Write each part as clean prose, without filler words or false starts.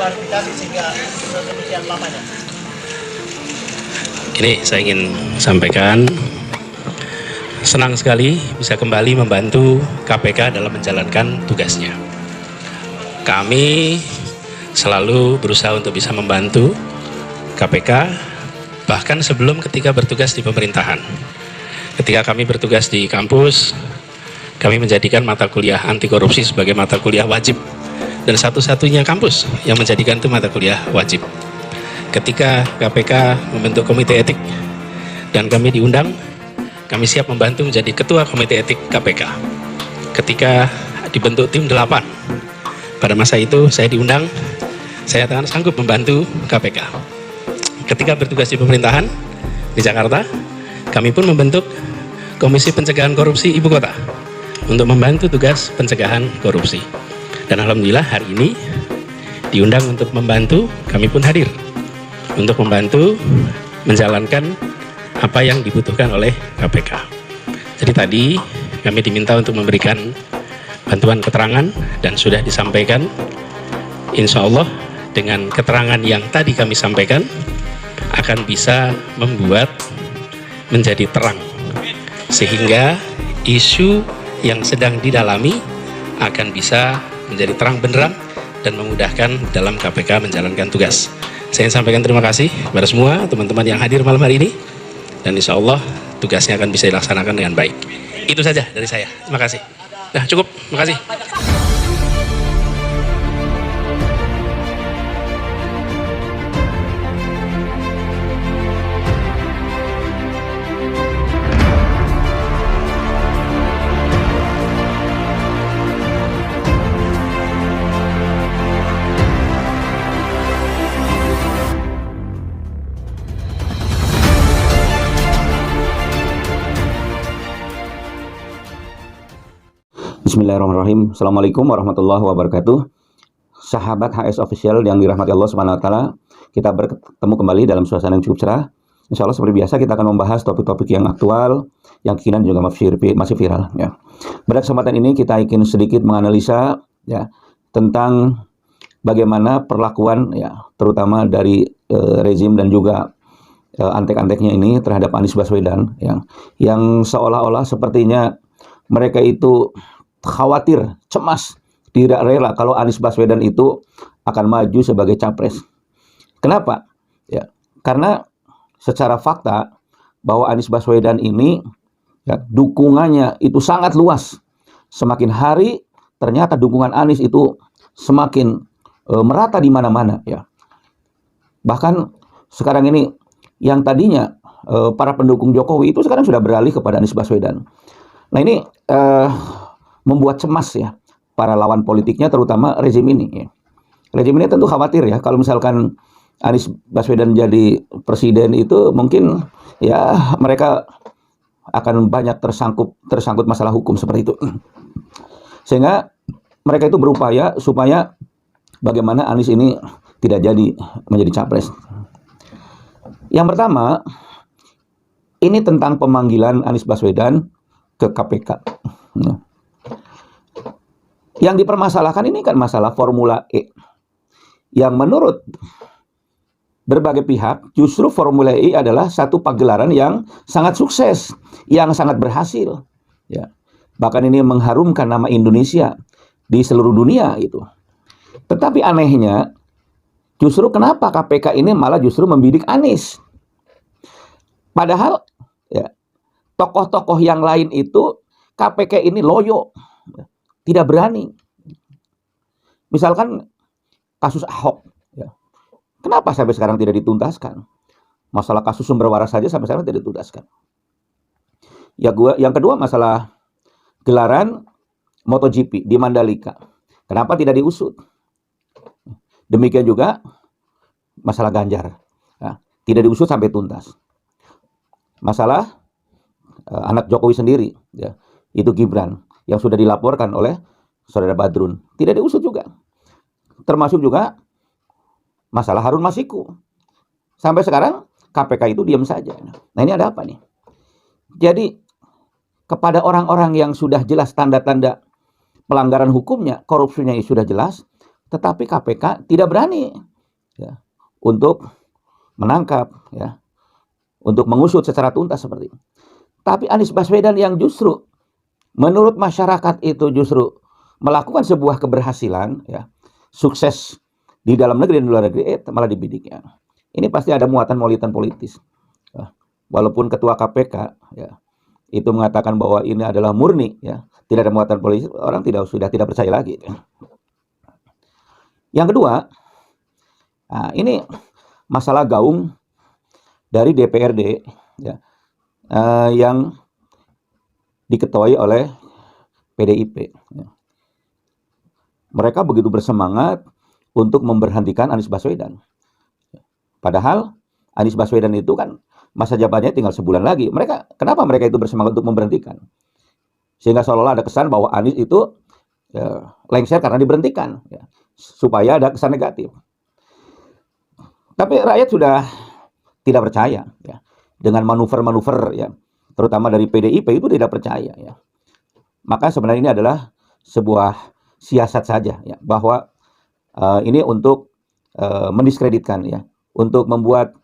klarifikasi sehingga sedemikian lamanya? Ini saya ingin sampaikan, senang sekali bisa kembali membantu KPK dalam menjalankan tugasnya. Kami selalu berusaha untuk bisa membantu KPK, bahkan sebelum ketika bertugas di pemerintahan. Ketika kami bertugas di kampus, kami menjadikan mata kuliah anti korupsi sebagai mata kuliah wajib, dan satu-satunya kampus yang menjadikan itu mata kuliah wajib. Ketika KPK membentuk komite etik dan kami diundang, kami siap membantu menjadi ketua komite etik KPK. Ketika dibentuk tim 8, pada masa itu saya diundang, saya akan sanggup membantu KPK. Ketika bertugas di pemerintahan di Jakarta, kami pun membentuk Komisi Pencegahan Korupsi Ibu Kota untuk membantu tugas pencegahan korupsi. Dan alhamdulillah hari ini diundang untuk membantu, kami pun hadir untuk membantu menjalankan apa yang dibutuhkan oleh KPK. Jadi tadi kami diminta untuk memberikan bantuan keterangan dan sudah disampaikan. Insya Allah dengan keterangan yang tadi kami sampaikan akan bisa membuat menjadi terang, sehingga isu yang sedang didalami akan bisa menjadi terang benderang dan memudahkan dalam KPK menjalankan tugas. Saya ingin sampaikan terima kasih kepada semua teman-teman yang hadir malam hari ini, dan insya Allah tugasnya akan bisa dilaksanakan dengan baik. Itu saja dari saya. Terima kasih. Nah, cukup. Terima kasih. Bismillahirrahmanirrahim. Assalamualaikum warahmatullahi wabarakatuh. Sahabat HS Official yang dirahmati Allah SWT, kita bertemu kembali dalam suasana yang cukup cerah. Insya Allah seperti biasa kita akan membahas topik-topik yang aktual, yang kekinian juga masih viral. Ya. Pada kesempatan ini kita ingin sedikit menganalisa ya tentang bagaimana perlakuan ya terutama dari rezim dan juga antek-anteknya ini terhadap Anies Baswedan yang seolah-olah sepertinya mereka itu khawatir, cemas, tidak rela kalau Anies Baswedan itu akan maju sebagai capres. Kenapa? Ya, karena secara fakta bahwa Anies Baswedan ini ya, dukungannya itu sangat luas. Semakin hari ternyata dukungan Anies itu semakin merata di mana-mana. Ya. Bahkan sekarang ini yang tadinya para pendukung Jokowi itu sekarang sudah beralih kepada Anies Baswedan. Nah ini membuat cemas ya para lawan politiknya, terutama rezim ini. Ya. Rezim ini tentu khawatir ya kalau misalkan Anies Baswedan jadi presiden itu mungkin ya mereka akan banyak tersangkut masalah hukum seperti itu. Sehingga mereka itu berupaya supaya bagaimana Anies ini tidak jadi menjadi capres. Yang pertama, ini tentang pemanggilan Anies Baswedan ke KPK. Nah. Yang dipermasalahkan ini kan masalah Formula E. Yang menurut berbagai pihak, justru Formula E adalah satu pagelaran yang sangat sukses, yang sangat berhasil. Ya. Bahkan ini mengharumkan nama Indonesia di seluruh dunia itu. Tetapi anehnya, justru kenapa KPK ini malah justru membidik Anies? Padahal ya, tokoh-tokoh yang lain itu KPK ini loyo. Tidak berani. Misalkan kasus Ahok. Ya. Kenapa sampai sekarang tidak dituntaskan? Masalah kasus sumber waras saja sampai sekarang tidak dituntaskan. Yang kedua masalah gelaran MotoGP di Mandalika. Kenapa tidak diusut? Demikian juga masalah Ganjar. Ya. Tidak diusut sampai tuntas. Masalah anak Jokowi sendiri. Ya. Itu Gibran. Yang sudah dilaporkan oleh Saudara Badrun. Tidak diusut juga. Termasuk juga masalah Harun Masiku. Sampai sekarang KPK itu diam saja. Nah ini ada apa nih? Jadi kepada orang-orang yang sudah jelas tanda-tanda pelanggaran hukumnya, korupsinya sudah jelas, tetapi KPK tidak berani ya, untuk menangkap, ya, untuk mengusut secara tuntas seperti itu. Tapi Anies Baswedan yang justru menurut masyarakat itu justru melakukan sebuah keberhasilan, ya, sukses di dalam negeri dan di luar negeri, malah dibidik, ya. Ini pasti ada muatan politis. Ya. Walaupun ketua KPK, ya, itu mengatakan bahwa ini adalah murni, ya, tidak ada muatan politis, orang sudah tidak percaya lagi. Ya. Yang kedua, nah, ini masalah gaung dari DPRD, ya, yang diketuai oleh PDIP. Ya. Mereka begitu bersemangat untuk memberhentikan Anies Baswedan. Padahal Anies Baswedan itu kan masa jabatannya tinggal sebulan lagi. Kenapa mereka itu bersemangat untuk memberhentikan? Sehingga seolah-olah ada kesan bahwa Anies itu, ya, lengser karena diberhentikan, ya, supaya ada kesan negatif. Tapi rakyat sudah tidak percaya, ya, dengan manuver-manuver, ya, terutama dari PDIP itu tidak percaya, ya. Maka sebenarnya ini adalah sebuah siasat saja, ya, bahwa ini untuk mendiskreditkan, ya, untuk membuat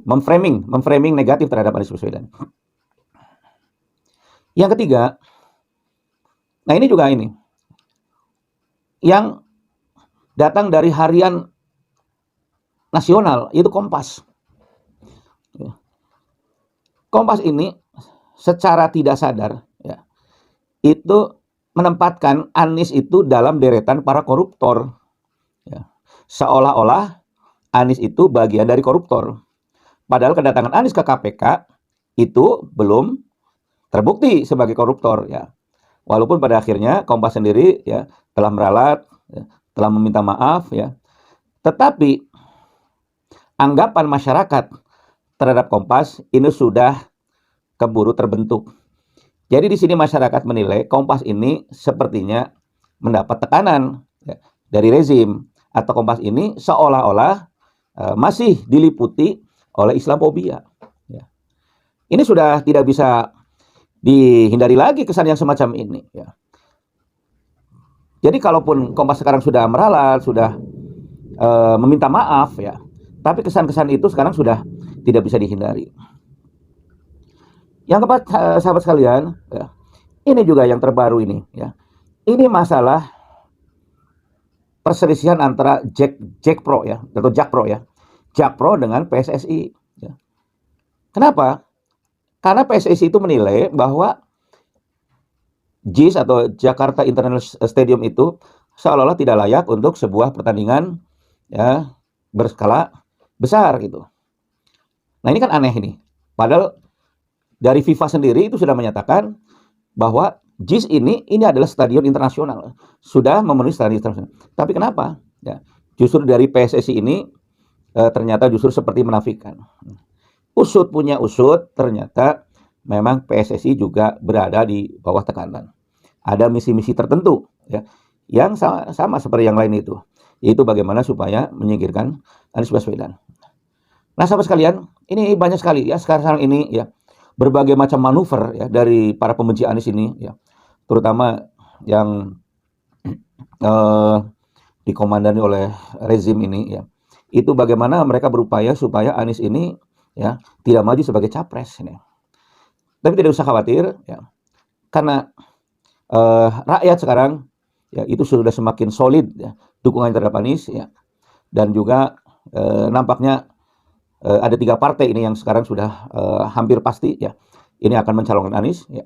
memframing negatif terhadap Anies Baswedan. Yang ketiga, nah ini juga ini yang datang dari harian nasional, yaitu Kompas. Kompas ini secara tidak sadar, ya, itu menempatkan Anies itu dalam deretan para koruptor, ya. Seolah-olah Anies itu bagian dari koruptor. Padahal kedatangan Anies ke KPK itu belum terbukti sebagai koruptor, ya. Walaupun pada akhirnya Kompas sendiri, ya, telah meralat, ya, telah meminta maaf, ya. Tetapi anggapan masyarakat terhadap Kompas ini sudah keburu terbentuk. Jadi di sini masyarakat menilai Kompas ini sepertinya mendapat tekanan, ya, dari rezim, atau Kompas ini seolah-olah masih diliputi oleh Islamophobia. Ya. Ini sudah tidak bisa dihindari lagi kesan yang semacam ini, ya. Jadi kalaupun Kompas sekarang sudah meralat, sudah meminta maaf, ya, tapi kesan-kesan itu sekarang sudah tidak bisa dihindari. Yang keempat, sahabat sekalian, ya, ini juga yang terbaru ini, ya. Ini masalah perselisihan antara Jakpro, ya, atau Jakpro, ya, Jakpro dengan PSSI. Ya. Kenapa? Karena PSSI itu menilai bahwa JIS atau Jakarta International Stadium itu seolah-olah tidak layak untuk sebuah pertandingan, ya, berskala besar gitu. Nah ini kan aneh ini. Padahal dari FIFA sendiri itu sudah menyatakan bahwa JIS ini adalah stadion internasional, sudah memenuhi stadion internasional. Tapi kenapa? Ya, justru dari PSSI ini ternyata justru seperti menafikan. Usut punya usut, ternyata memang PSSI juga berada di bawah tekanan. Ada misi-misi tertentu, ya, yang sama seperti yang lain itu, yaitu bagaimana supaya menyingkirkan Anies Baswedan. Nah, sahabat sekalian, ini banyak sekali, ya, sekarang ini, ya, berbagai macam manuver, ya, dari para pembenci Anies ini, ya, terutama yang dikomandani oleh rezim ini, ya, itu bagaimana mereka berupaya supaya Anies ini, ya, tidak maju sebagai capres ini. Tapi tidak usah khawatir, ya, karena rakyat sekarang, ya, itu sudah semakin solid, ya, dukungan terhadap Anies, ya, dan juga nampaknya ada 3 partai ini yang sekarang sudah hampir pasti, ya, ini akan mencalonkan Anies, ya,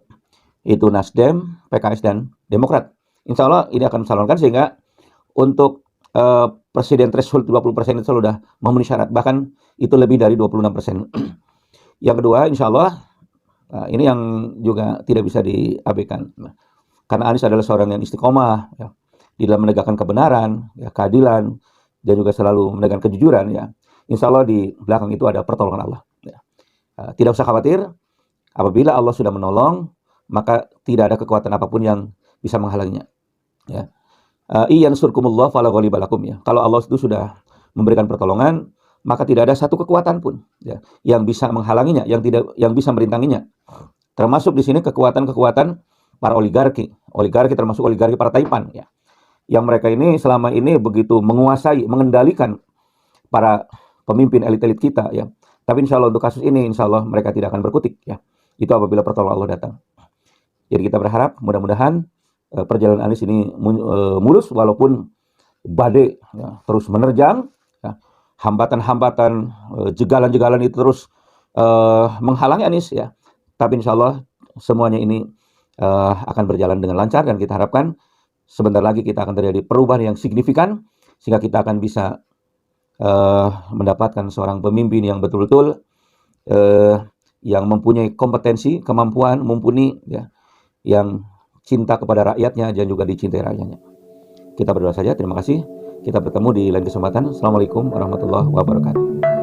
itu Nasdem, PKS, dan Demokrat. Insya Allah ini akan mencalonkan, sehingga untuk presiden threshold 20% itu sudah memenuhi syarat, bahkan itu lebih dari 26%. Yang kedua, insya Allah ini yang juga tidak bisa diabaikan, karena Anies adalah seorang yang istiqomah, ya, di dalam menegakkan kebenaran, ya, keadilan, dan juga selalu menegakkan kejujuran, ya. Insya Allah di belakang itu ada pertolongan Allah, ya. Tidak usah khawatir, apabila Allah sudah menolong, maka tidak ada kekuatan apapun yang bisa menghalanginya, ya. Iyansurkumullah fala ghaliba lakum, ya. Kalau Allah itu sudah memberikan pertolongan, maka tidak ada satu kekuatan pun, ya, yang bisa menghalanginya, yang bisa merintanginya. Termasuk di sini kekuatan-kekuatan para oligarki termasuk oligarki Partai PAN, ya. yang mereka ini selama ini begitu menguasai, mengendalikan para pemimpin elit-elit kita ya. Tapi insya Allah untuk kasus ini, insya Allah mereka tidak akan berkutik ya. Itu apabila pertolongan Allah datang. Jadi kita berharap mudah-mudahan perjalanan Anies ini mulus walaupun badai ya, terus menerjang, ya. Hambatan-hambatan, jegalan-jegalan itu terus menghalangi Anies ya. Tapi insya Allah semuanya ini akan berjalan dengan lancar dan kita harapkan sebentar lagi kita akan terjadi perubahan yang signifikan sehingga kita akan bisa mendapatkan seorang pemimpin yang betul-betul yang mempunyai kompetensi, kemampuan, mumpuni, ya, yang cinta kepada rakyatnya dan juga dicintai rakyatnya. Kita berdoa saja. Terima kasih. Kita bertemu di lain kesempatan. Assalamualaikum warahmatullahi wabarakatuh.